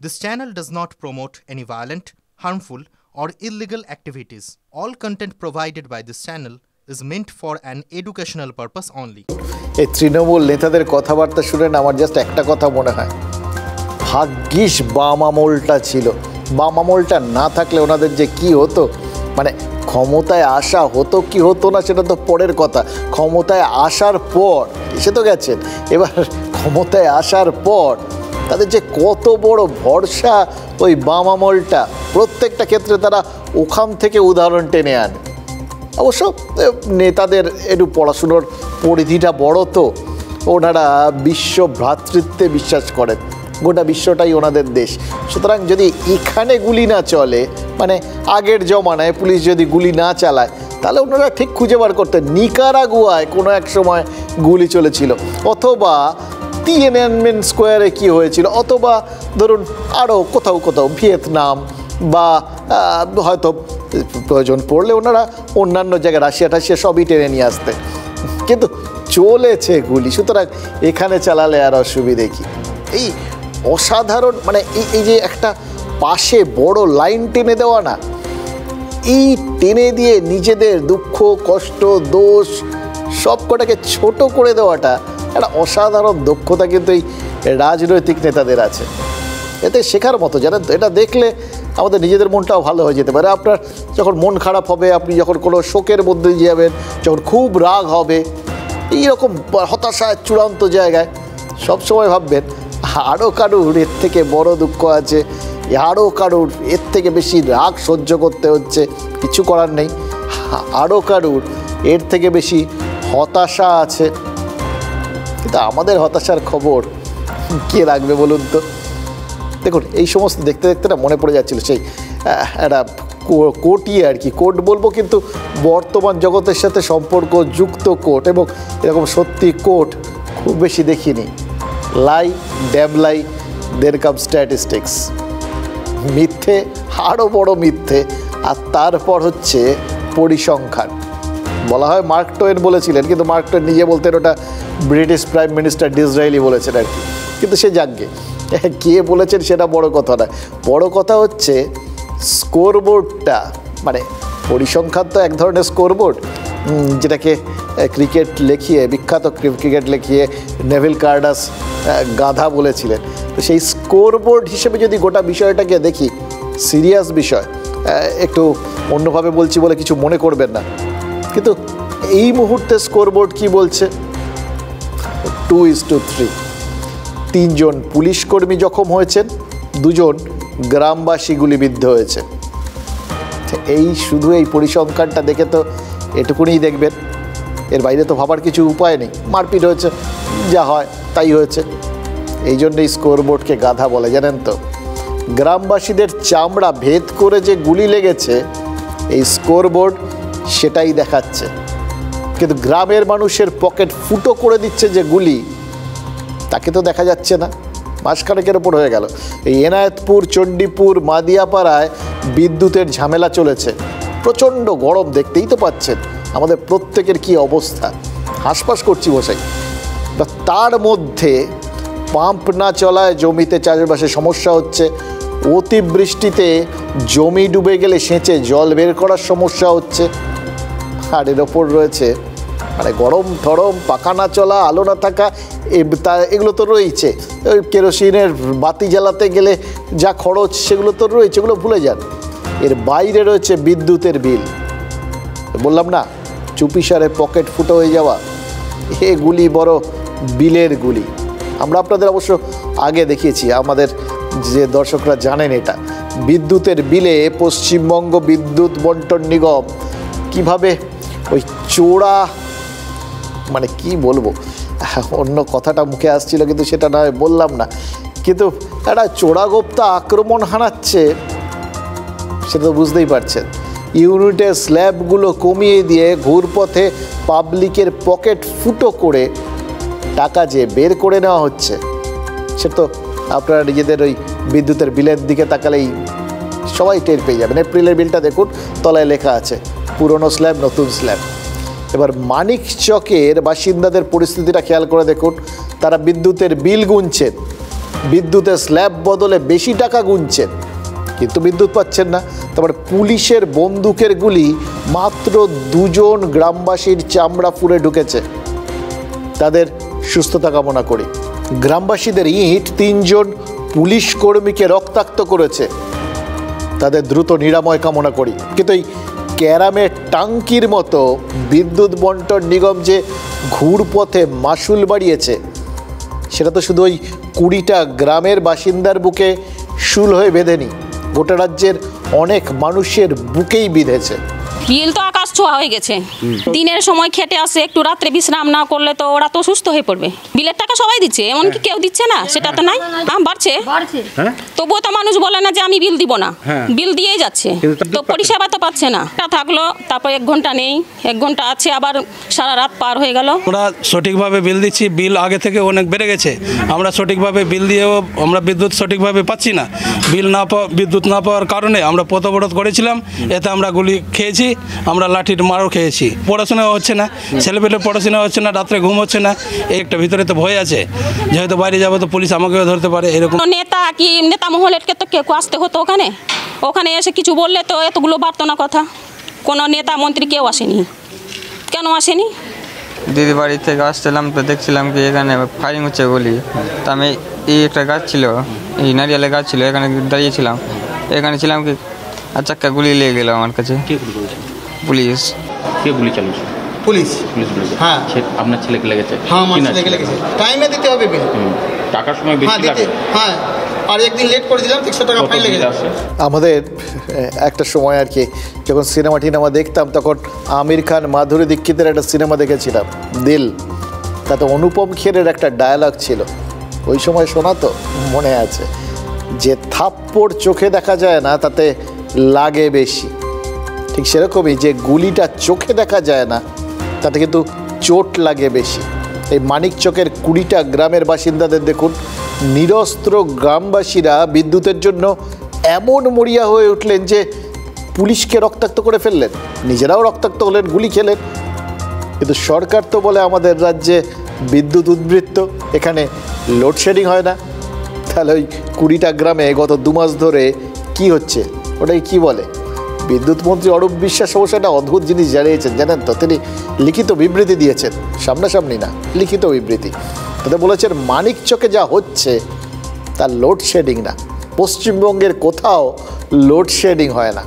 This channel does not promote any violent, harmful, or illegal activities. All content provided by this channel is meant for an educational purpose only. এই তৃণমূল নেতাদের কথাবার্তা শুনে আমার just একটা কথা মনে হয়, ভাগ্যিস বাম আমলটা ছিল। বাম আমলটা না থাকলে ওনাদের যে কি হতো, মানে ক্ষমতায় আসা হতো কি হতো না সেটা তো পরের কথা। ক্ষমতায় আসার পর এসে তো গেছেন, এবার ক্ষমতায় আসার পর তাদের যে কত বড় ভরসা ওই বাম আমলটা, প্রত্যেকটা ক্ষেত্রে তারা ওখান থেকে উদাহরণ টেনে আনে। অবশ্য নেতাদের একটু পড়াশুনোর পরিধিটা বড়, তো ওনারা বিশ্ব ভ্রাতৃত্বে বিশ্বাস করেন, গোটা বিশ্বটাই ওনাদের দেশ। সুতরাং যদি এখানে গুলি না চলে, মানে আগের জমানায় পুলিশ যদি গুলি না চালায়, তাহলে ওনারা ঠিক খুঁজে বার করতেন নিকারাগুয়ায় কোনো এক সময় গুলি চলেছিল, অথবা তিয়েনেনমেন স্কোয়ারে কী হয়েছিল, অথবা ধরুন আরও কোথাও কোথাও ভিয়েতনাম, বা হয়তো প্রয়োজন পড়লে ওনারা অন্যান্য জায়গায় রাশিয়া টাশিয়া সবই টেনে নিয়ে আসতেন, কিন্তু চলেছে গুলি। সুতরাং এখানে চালালে আর অসুবিধে কি? এই অসাধারণ, মানে এই যে একটা পাশে বড় লাইন টেনে দেওয়া না, এই টেনে দিয়ে নিজেদের দুঃখ কষ্ট দোষ সব কটাকে ছোট করে দেওয়াটা একটা অসাধারণ দক্ষতা কিন্তু এই রাজনৈতিক নেতাদের আছে। এতে শেখার মতো, জানেন তো, এটা দেখলে আমাদের নিজেদের মনটাও ভালো হয়ে যেতে পারে। আপনার যখন মন খারাপ হবে, আপনি যখন কোনো শোকের মধ্যে যাবেন, যখন খুব রাগ হবে, এইরকম হতাশায় চূড়ান্ত জায়গায়, সবসময় ভাববেন আরও কারুর এর থেকে বড় দুঃখ আছে, আরও কারুর এর থেকে বেশি রাগ সহ্য করতে হচ্ছে, কিছু করার নেই, আরও কারুর এর থেকে বেশি হতাশা আছে। কিন্তু আমাদের হতাশার খবর কে রাখবে বলুন তো? দেখুন, এই সমস্ত দেখতে দেখতে না মনে পড়ে যাচ্ছিল সেই একটা কোটই আর কি, কোট বলবো কিন্তু বর্তমান জগতের সাথে সম্পর্ক যুক্ত কোট, এবং এরকম সত্যি কোট খুব বেশি দেখিনি। লাই ড্যাম লাই দের কাম স্ট্যাটিস্টিক্স, মিথ্যে আরও বড় মিথ্যে, আর তারপর হচ্ছে পরিসংখ্যান। বলা হয় মার্ক টোয়েন বলেছিলেন, কিন্তু মার্ক টোয়েন নিজে বলতেন ওটা ব্রিটিশ প্রাইম মিনিস্টার ডিসরায়েলি বলেছেন আর কি, কিন্তু সে যাকগে, কে বলেছেন সেটা বড় কথা নয়। বড় কথা হচ্ছে স্কোরবোর্ডটা, মানে পরিসংখ্যান তো এক ধরনের স্কোরবোর্ড, যেটাকে ক্রিকেট লেখিয়ে, বিখ্যাত ক্রিকেট লেখিয়ে নেভিল কার্ডাস গাধা বলেছিলেন। তো সেই স্কোরবোর্ড হিসেবে যদি গোটা বিষয়টাকে দেখি, সিরিয়াস বিষয়, একটু অন্যভাবে বলছি বলে কিছু মনে করবেন না, কিন্তু এই মুহূর্তে স্কোরবোর্ড কি বলছে? 2:3। 3 জন পুলিশকর্মী জখম হয়েছেন, 2 জন গ্রামবাসী গুলিবিদ্ধ হয়েছে। এই শুধু এই পরিসংখ্যানটা দেখে তো এটুকুনি দেখবেন, এর বাইরে তো ভাবার কিছু উপায় নেই। মারপিট হয়েছে, যা হয় তাই হয়েছে, এই জন্যই স্কোরবোর্ডকে গাধা বলে, জানেন তো। গ্রামবাসীদের চামড়া ভেদ করে যে গুলি লেগেছে, এই স্কোরবোর্ড সেটাই দেখাচ্ছে, কিন্তু গ্রামের মানুষের পকেট ফুটো করে দিচ্ছে যে গুলি, তাকে তো দেখা যাচ্ছে না। মাসখানেকের ওপর হয়ে গেল, এই এনায়েতপুর, চণ্ডীপুর, মাদিয়াপাড়ায় বিদ্যুতের ঝামেলা চলেছে, প্রচণ্ড গরম, দেখতেই তো পাচ্ছেন আমাদের প্রত্যেকের কি অবস্থা, হাসপাস করছি বসাই। তার মধ্যে পাম্প না চলায় জমিতে চাষবাসে সমস্যা হচ্ছে, অতিবৃষ্টিতে জমি ডুবে গেলে সেচে জল বের করার সমস্যা হচ্ছে, আর এর ওপর রয়েছে মানে গরম ঠরম, পাখা না চলা, আলো না থাকা, এগুলো তো রয়েছে। ওই কেরোসিনের বাতি জ্বালাতে গেলে যা খরচ সেগুলো তো রয়েছে, এগুলো ভুলে যান। এর বাইরে রয়েছে বিদ্যুতের বিল, বললাম না চুপিসারে পকেট ফুটো হয়ে যাওয়া, এগুলি বড় বিলের গুলি। আমরা আপনাদের অবশ্য আগে দেখিয়েছি, আমাদের যে দর্শকরা জানেন এটা, বিদ্যুতের বিলে পশ্চিমবঙ্গ বিদ্যুৎ বন্টন নিগম কিভাবে ওই চোরা, মানে কি বলবো, অন্য কথাটা মুখে আসছিল কিন্তু সেটা নয়, বললাম না, কিন্তু একটা চোরাগোপ্তা আক্রমণ হানাচ্ছে, সেটা তো বুঝতেই পারছেন। ইউনিটের স্ল্যাবগুলো কমিয়ে দিয়ে ঘুরপথে পাবলিকের পকেট ফুটো করে টাকা যে বের করে নেওয়া হচ্ছে, সে তো আপনারা নিজেদের ওই বিদ্যুতের বিলের দিকে তাকালেই সবাই টের পেয়ে যাবেন। এপ্রিলের বিলটা দেখুন, তলায় লেখা আছে পুরনো স্ল্যাব নতুন স্ল্যাব। এবার মানিকচকের বাসিন্দাদের পরিস্থিতিটা খেয়াল করে দেখুন, তারা বিদ্যুতের বিল গুনছেন, বিদ্যুতের স্ল্যাব বদলে বেশি টাকা গুনছেন, কিন্তু বিদ্যুৎ পাচ্ছেন না। তারপরে পুলিশের বন্দুকের গুলি মাত্র 2 জন গ্রামবাসীর চামড়া ফুঁড়ে ঢুকেছে, তাদের সুস্থতা কামনা করি। গ্রামবাসীদের ইট 3 জন পুলিশ কর্মীকে রক্তাক্ত করেছে, তাদের দ্রুত নিরাময় কামনা করি। কিন্তু এই ক্যারামের টাঙ্কির মতো বিদ্যুৎ বন্টন নিগম যে ঘুরপথে মাসুল বাড়িয়েছে, সেটা তো শুধু ওই 20টা গ্রামের বাসিন্দার বুকে শুল হয়ে বেঁধেনি, গোটা রাজ্যের অনেক মানুষের বুকেই বিঁধেছে। বিল তো আকাশ ছোঁয়া হয়ে গেছে। দিনের সময় খেটে আসে, একটু রাত্রে বিশ্রাম না করলে তো ওরা তো সুস্থ হয়ে পড়বে। বিলের টাকা সবাই দিচ্ছে, এমনকি কেউ দিচ্ছে না সেটা তো নাই। বাড়ছে, তবুও তো মানুষ বলে না যে আমি বিল দিব না, বিল দিয়েই যাচ্ছে, তো পরিষেবা তো পাচ্ছে না। থাকলো তারপর 1 ঘন্টা নেই, 1 ঘন্টা আছে, আবার সারা রাত পার হয়ে গেল। আমরা সঠিকভাবে বিল দিচ্ছি, বিল আগে থেকে অনেক বেড়ে গেছে। আমরা সঠিকভাবে বিল দিয়েও আমরা বিদ্যুৎ সঠিকভাবে পাচ্ছি না। বিদ্যুৎ না পাওয়ার কারণে আমরা পথ অবরোধ করেছিলাম, এতে আমরা গুলি খেয়েছি, আমরা লাঠির মারও খেয়েছি। পড়াশোনাও হচ্ছে না, ছেলেপেলে পড়াশোনা হচ্ছে না, রাত্রে ঘুম হচ্ছে না। এই একটা ভিতরে তো ভয় আছে, যেহেতু বাইরে যাবো তো পুলিশ আমাকেও ধরতে পারে, এরকম। নেতা কি নেতা মহলেরকে তো কেউ আসতে হতো ওখানে এসে কিছু বললে তো এতগুলো বাড়তো না কথা। কোনো নেতা মন্ত্রী কেউ আসেনি, কেন আসেনি? দিদি বাড়ি থেকে আসছিলাম তো দেখছিলাম কি এখানে ফায়ারিং হচ্ছে বলি, তা আমি এই একটা গাছ ছিল, এই নারিয়ালের গাছ ছিল, এখানে দাঁড়িয়েছিলাম, এখানে ছিলাম কি আচ্ছা একটা গুলি লেগে গেল আমার কাছে। পুলিশ। কে গুলি চালিয়েছে? পুলিশ। হ্যাঁ, আপনার ছেলেকে লেগেছে? হ্যাঁ, আমার ছেলেকে লেগেছে। টাইমে দিতে হবে বিল। টাকার সময় বেশি লাগে। হ্যাঁ, আর একদিন লেট করে দিলাম 100 টাকা ফাইন লেগে যাচ্ছে। আমাদের একটা সময় আর কি যখন সিনেমা দেখতাম, তখন আমির খান মাধুরী দীক্ষিতের একটা সিনেমা দেখেছিলাম, দিল। তাতে অনুপম খেরের একটা ডায়ালগ ছিল, ওই সময় শোনা তো মনে আছে, যে থাপ্পড় চোখে দেখা যায় না, তাতে লাগে বেশি। ঠিক সেরকমই যে গুলিটা চোখে দেখা যায় না, তাতে কিন্তু চোট লাগে বেশি। এই মানিকচকের 20টা গ্রামের বাসিন্দাদের দেখুন, নিরস্ত্র গ্রামবাসীরা বিদ্যুতের জন্য এমন মরিয়া হয়ে উঠলেন যে পুলিশকে রক্তাক্ত করে ফেললেন, নিজেরাও রক্তাক্ত হলেন, গুলি খেলেন। কিন্তু সরকার তো বলে আমাদের রাজ্যে বিদ্যুৎ উদ্বৃত্ত, এখানে লোডশেডিং হয় না। তাহলে ওই 20টা গ্রামে গত 2 মাস ধরে কি হচ্ছে, ওটাই কি বলে? বিদ্যুৎ মন্ত্রী অরূপ বিশ্বাস অবশ্য একটা অদ্ভুত জিনিস জানিয়েছেন, জানেন তো? তিনি লিখিত বিবৃতি দিয়েছেন, সামনাসামনি না, লিখিত বিবৃতি। তাতে বলেছেন মানিকচকে যা হচ্ছে তা লোডশেডিং না, পশ্চিমবঙ্গের কোথাও লোডশেডিং হয় না।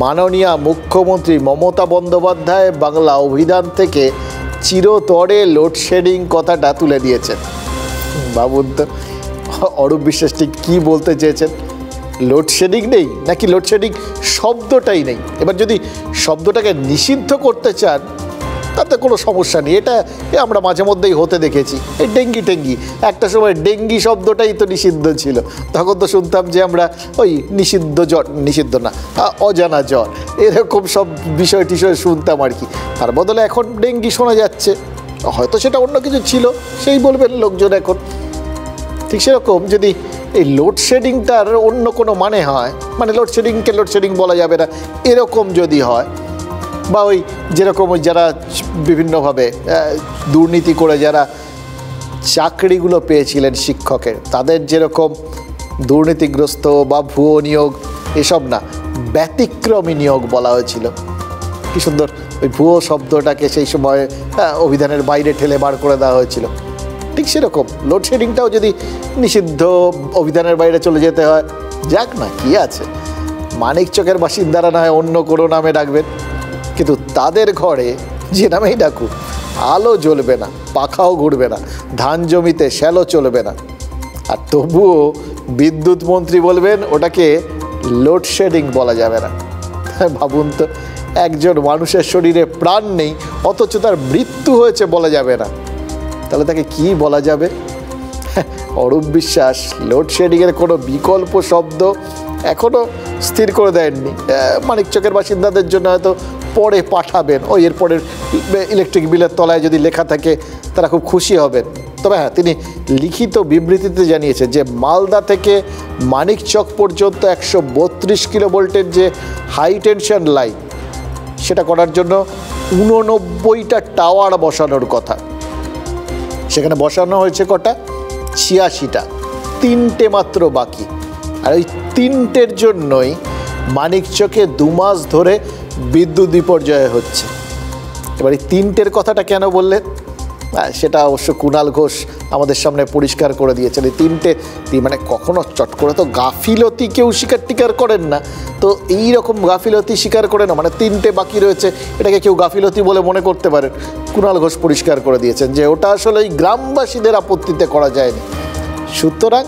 মাননীয় মুখ্যমন্ত্রী মমতা বন্দ্যোপাধ্যায় বাংলা অভিধান থেকে চিরতরে লোডশেডিং কথাটা তুলে দিয়েছেন। ভাবুন তো, অরূপ বিশ্বাস ঠিক কী বলতে চেয়েছেন? লোডশেডিং নেই নাকি লোডশেডিং শব্দটাই নেই? এবার যদি শব্দটাকে নিষিদ্ধ করতে চান তাতে কোনো সমস্যা নেই, এটা আমরা মাঝে মধ্যেই হতে দেখেছি। এই ডেঙ্গি টেঙ্গি, একটা সময় ডেঙ্গি শব্দটাই তো নিষিদ্ধ ছিল, তখন তো শুনতাম যে আমরা ওই নিষিদ্ধ জ্বর, নিষিদ্ধ না অজানা জ্বর, এরকম সব বিষয় টিষয় শুনতাম আর কি। তার বদলে এখন ডেঙ্গি শোনা যাচ্ছে, হয়তো সেটা অন্য কিছু ছিল, সেই বলবেন লোকজন এখন। ঠিক সেরকম যদি এই লোডশেডিংটার অন্য কোনো মানে হয়, মানে লোডশেডিংকে লোডশেডিং বলা যাবে না এরকম যদি হয়, বা ওই যেরকম ওই যারা বিভিন্নভাবে দুর্নীতি করে যারা চাকরিগুলো পেয়েছিলেন শিক্ষকের, তাদের যেরকম দুর্নীতিগ্রস্ত বা ভুয়ো নিয়োগ, এসব না, ব্যতিক্রমী নিয়োগ বলা হয়েছিল। কি সুন্দর ওই ভুয়ো শব্দটাকে সেই সময় অভিধানের বাইরে ঠেলে বার করে দেওয়া হয়েছিল। ঠিক সেরকম লোডশেডিংটাও যদি নিষিদ্ধ, অভিধানের বাইরে চলে যেতে হয়, যাক না, কি আছে, মানিকচকের বাসিন্দারা না হয় অন্য কোনো নামে ডাকবেন, কিন্তু তাদের ঘরে যে নামেই ডাকুন, আলো জ্বলবে না, পাখাও ঘুরবে না, ধান জমিতে শ্যালো চলবে না। আর তবুও বিদ্যুৎ মন্ত্রী বলবেন ওটাকে লোডশেডিং বলা যাবে না। ভাবুন তো, একজন মানুষের শরীরে প্রাণ নেই অথচ তার মৃত্যু হয়েছে বলা যাবে না, তাহলে তাকে কি বলা যাবে? অরূপ বিশ্বাস লোডশেডিংয়ের কোনো বিকল্প শব্দ এখনও স্থির করে দেননি। মানিকচকের বাসিন্দাদের জন্য হয়তো পরে পাঠাবেন, ওই এরপরের ইলেকট্রিক বিলের তলায় যদি লেখা থাকে তারা খুব খুশি হবেন। তবে হ্যাঁ, তিনি লিখিত বিবৃতিতে জানিয়েছেন যে মালদা থেকে মানিকচক পর্যন্ত 132 কিলোভোল্টের যে হাই টেনশন লাইন, সেটা করার জন্য 89টা টাওয়ার বসানোর কথা। সেখানে বসানো হয়েছে কটা? 86টা। 3টে মাত্র বাকি। আর ওই 3টের জন্যই মানিকচকে 2 মাস ধরে বিদ্যুৎ বিপর্যয় হচ্ছে। এবার এই 3টের কথাটা কেন বললেন, সেটা অবশ্য কুণাল ঘোষ আমাদের সামনে পরিষ্কার করে দিয়েছেন। এই 3টে মানে কখনো চট করে তো গাফিলতি কেউ স্বীকার করেন না, তো এই রকম গাফিলতি স্বীকার করে না, মানে 3টে বাকি রয়েছে এটাকে কেউ গাফিলতি বলে মনে করতে পারেন। কুণাল ঘোষ পরিষ্কার করে দিয়েছেন যে ওটা আসলে এই গ্রামবাসীদের আপত্তিতে করা যায়নি, সুতরাং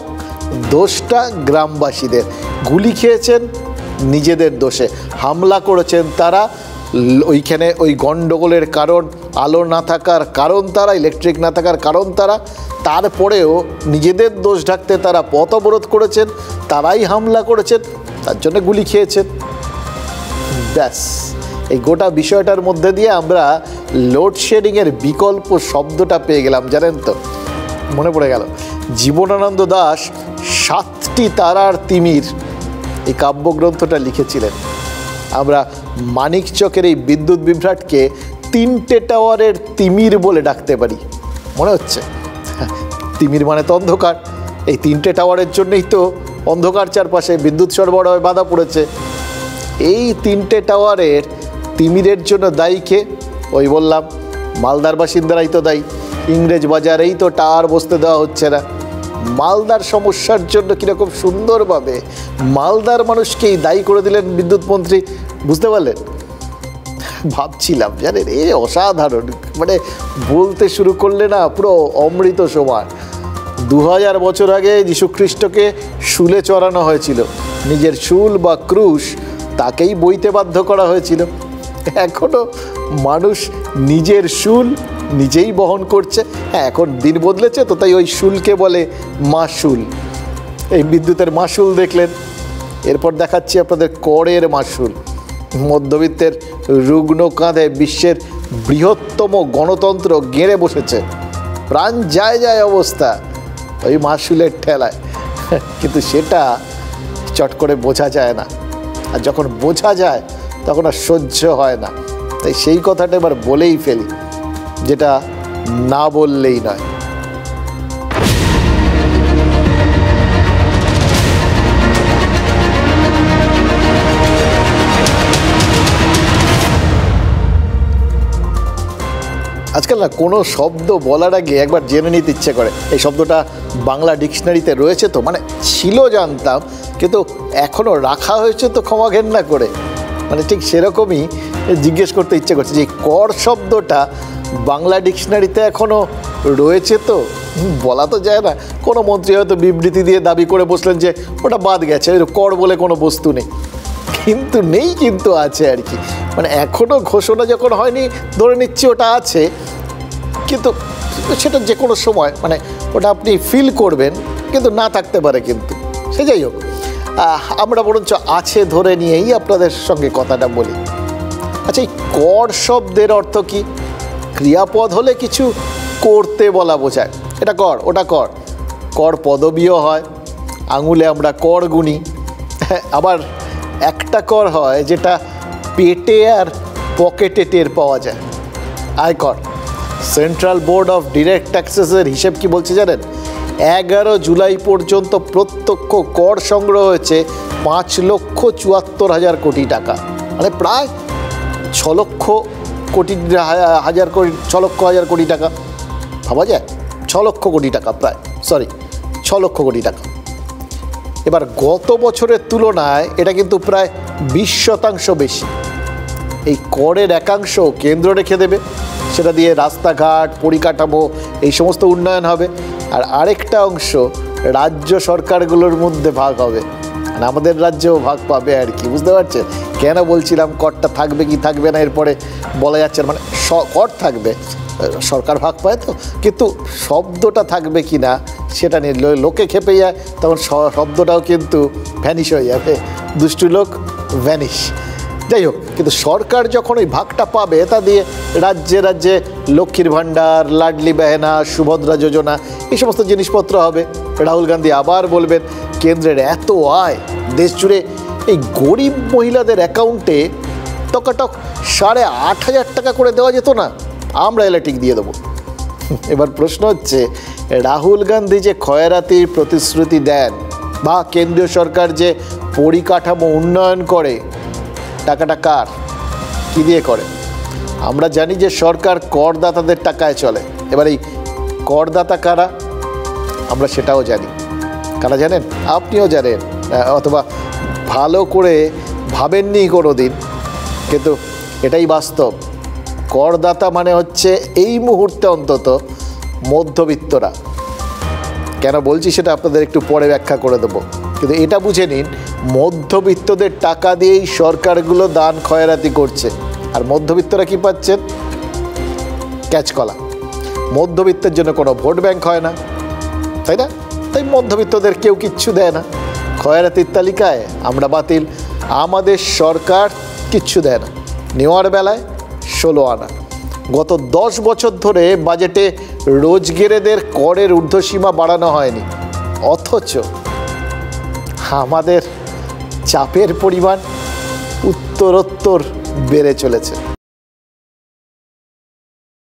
দোষটা গ্রামবাসীদের। গুলি খেয়েছেন নিজেদের দোষে, হামলা করেছেন তারা, ওইখানে ওই গণ্ডগোলের কারণ আলো না থাকার কারণ তারা, ইলেকট্রিক না থাকার কারণ তারা, তারপরেও নিজেদের দোষ ঢাকতে তারা পথ অবরোধ করেছেন, তারাই হামলা করেছেন, তার জন্য গুলি খেয়েছেন। ব্যাস, এই গোটা বিষয়টার মধ্যে দিয়ে আমরা লোডশেডিংয়ের বিকল্প শব্দটা পেয়ে গেলাম, জানেন তো। মনে পড়ে গেল জীবনানন্দ দাশ 7টি তারার তিমির এই কাব্যগ্রন্থটা লিখেছিলেন। আমরা মানিকচকের এই বিদ্যুৎ বিভ্রাটকে 3টে টাওয়ারের তিমির বলে ডাকতে পারি, মনে হচ্ছে। তিমির মানে তো অন্ধকার, এই 3টে টাওয়ারের জন্যই তো অন্ধকার চারপাশে, বিদ্যুৎ সরবরাহে বাধা পড়েছে। এই 3টে টাওয়ারের তিমিরের জন্য দায়ী কে? ওই বললাম মালদার বাসিন্দারাই তো দায়ী। ইংরেজ বাজারেই তো টাওয়ার বসতে দেওয়া হচ্ছে না। মালদার সমস্যার জন্য কীরকম সুন্দরভাবে মালদার মানুষকেই দায়ী করে দিলেন বিদ্যুৎ মন্ত্রী, বুঝতে পারলেন? ভাবছিলাম জানেন, এ অসাধারণ, মানে বলতে শুরু করলে না পুরো অমৃত সমান। 2000 বছর আগে যীশুখ্রিস্টকে শুলে চড়ানো হয়েছিল, নিজের শুল বা ক্রুশ তাকেই বইতে বাধ্য করা হয়েছিল। এখনও মানুষ নিজের শুল নিজেই বহন করছে। হ্যাঁ, এখন দিন বদলেছে তো, তাই ওই শুলকে বলে মাশুল। এই বিদ্যুতের মাশুল দেখলেন, এরপর দেখাচ্ছি আপনাদের করের মাশুল। মধ্যবিত্তের রুগ্ন কাঁধে বিশ্বের বৃহত্তম গণতন্ত্র গেঁড়ে বসেছে, প্রাণ যায় যায় অবস্থা ওই মাশুলের ঠেলায়। কিন্তু সেটা চট করে বোঝা যায় না, আর যখন বোঝা যায় তখন আর সহ্য হয় না। তাই সেই কথাটা এবার বলেই ফেলি, যেটা না বললেই নয়। আজকাল না কোনো শব্দ বলার আগে একবার জেনে নিতে ইচ্ছে করে এই শব্দটা বাংলা ডিকশনারিতে রয়েছে তো, মানে ছিল জানতাম, কিন্তু এখনও রাখা হয়েছে তো ক্ষমা ঘেন্না করে, মানে ঠিক সেরকমই জিজ্ঞেস করতে ইচ্ছে করছে যে কর শব্দটা বাংলা ডিকশনারিতে এখনও রয়েছে তো, বলা তো যায় না। কোনো মন্ত্রী হয়তো বিবৃতি দিয়ে দাবি করে বসলেন যে ওটা বাদ গেছে, কর বলে কোনো বস্তু নেই, কিন্তু নেই, কিন্তু আছে আর কি। মানে এখনও ঘোষণা যখন হয়নি ধরে নিচ্ছি ওটা আছে, কিন্তু সেটা যে কোনো সময় মানে ওটা আপনি ফিল করবেন, কিন্তু না থাকতে পারে। কিন্তু সে যাই হোক, আমরা বরঞ্চ আছে ধরে নিয়েই আপনাদের সঙ্গে কথাটা বলি। আচ্ছা, এই কর শব্দের অর্থ কি? ক্রিয়াপদ হলে কিছু করতে বলা বোঝায়, এটা কর ওটা কর। কর পদবীও হয়, আঙুলে আমরা কর গুনি। আবার একটা কর হয় যেটা পেটে আর পকেটে টের পাওয়া যায়, আয়কর। সেন্ট্রাল বোর্ড অফ ডিরেক্ট ট্যাক্সেসের হিসেব কি বলছে জানেন? 11 জুলাই পর্যন্ত প্রত্যক্ষ কর সংগ্রহ হয়েছে 5,74,000 কোটি টাকা, মানে প্রায় 6 লক্ষ হাজার কোটি টাকা। ভাবা যায়? 6 লক্ষ কোটি টাকা, প্রায় 6 লক্ষ কোটি টাকা। এবার গত বছরের তুলনায় এটা কিন্তু প্রায় 20% বেশি। এই করের একাংশ কেন্দ্র রেখে দেবে, সেটা দিয়ে রাস্তাঘাট, পরিকাঠামো এই সমস্ত উন্নয়ন হবে, আর আরেকটা অংশ রাজ্য সরকারগুলোর মধ্যে ভাগ হবে, মানে আমাদের রাজ্যেও ভাগ পাবে আর কি, বুঝতে পারছেন? কেন বলছিলাম করটা থাকবে কি থাকবে না এরপরে বলা যাচ্ছে, মানে কর থাকবে, সরকার ভাগ পায় তো, কিন্তু শব্দটা থাকবে কি না সেটা নিয়ে লোকে খেপে যায়, তখন শব্দটাও কিন্তু ভ্যানিশ হয়ে যাবে, দুষ্টু লোক ভ্যানিশ। যাই হোক, কিন্তু সরকার যখন ওই ভাগটা পাবে তা দিয়ে রাজ্যে রাজ্যে লক্ষ্মীর ভাণ্ডার, লাডলি বেহেনা, সুভদ্রা যোজনা এই সমস্ত জিনিসপত্র হবে। রাহুল গান্ধী আবার বলবেন কেন্দ্রের এত আয়, দেশ জুড়ে এই গরিব মহিলাদের অ্যাকাউন্টে টকাটক 8,500 টাকা করে দেওয়া যেত না, আমরা এলাটিক দিয়ে দেবো। এবার প্রশ্ন হচ্ছে রাহুল গান্ধী যে খয়রাতির প্রতিশ্রুতি দেন বা কেন্দ্রীয় সরকার যে পরিকাঠামো উন্নয়ন করে, টাকাটা কার, কী দিয়ে করে? আমরা জানি যে সরকার করদাতাদের টাকায় চলে। এবার এই করদাতা কারা আমরা সেটাও জানি। কারা জানেন? আপনিও জানেন, অথবা ভালো করে ভাবেননি কোনো দিন, কিন্তু এটাই বাস্তব। করদাতা মানে হচ্ছে এই মুহূর্তে অন্তত মধ্যবিত্তরা। কেন বলছি সেটা আপনাদের একটু পরে ব্যাখ্যা করে দেবো, কিন্তু এটা বুঝে নিন মধ্যবিত্তদের টাকা দিয়েই সরকারগুলো দান খয়রাতি করছে। আর মধ্যবিত্তরা কি পাচ্ছেন? ক্যাচকলা। মধ্যবিত্তের জন্য কোনো ভোট ব্যাংক হয় না, তাই না? তাই মধ্যবিত্তদের কেউ কিচ্ছু দেয় না। খয়রাতির তালিকায় আমরা বাতিল, আমাদের সরকার কিচ্ছু দেয় না। নেওয়ার বেলায় 16 আনা। গত 10 বছর ধরে বাজেটে রোজগেরেদের করের ঊর্ধ্বসীমা বাড়ানো হয়নি, অথচ আমাদের চাপের পরিমাণ উত্তরোত্তর বেড়ে চলেছে।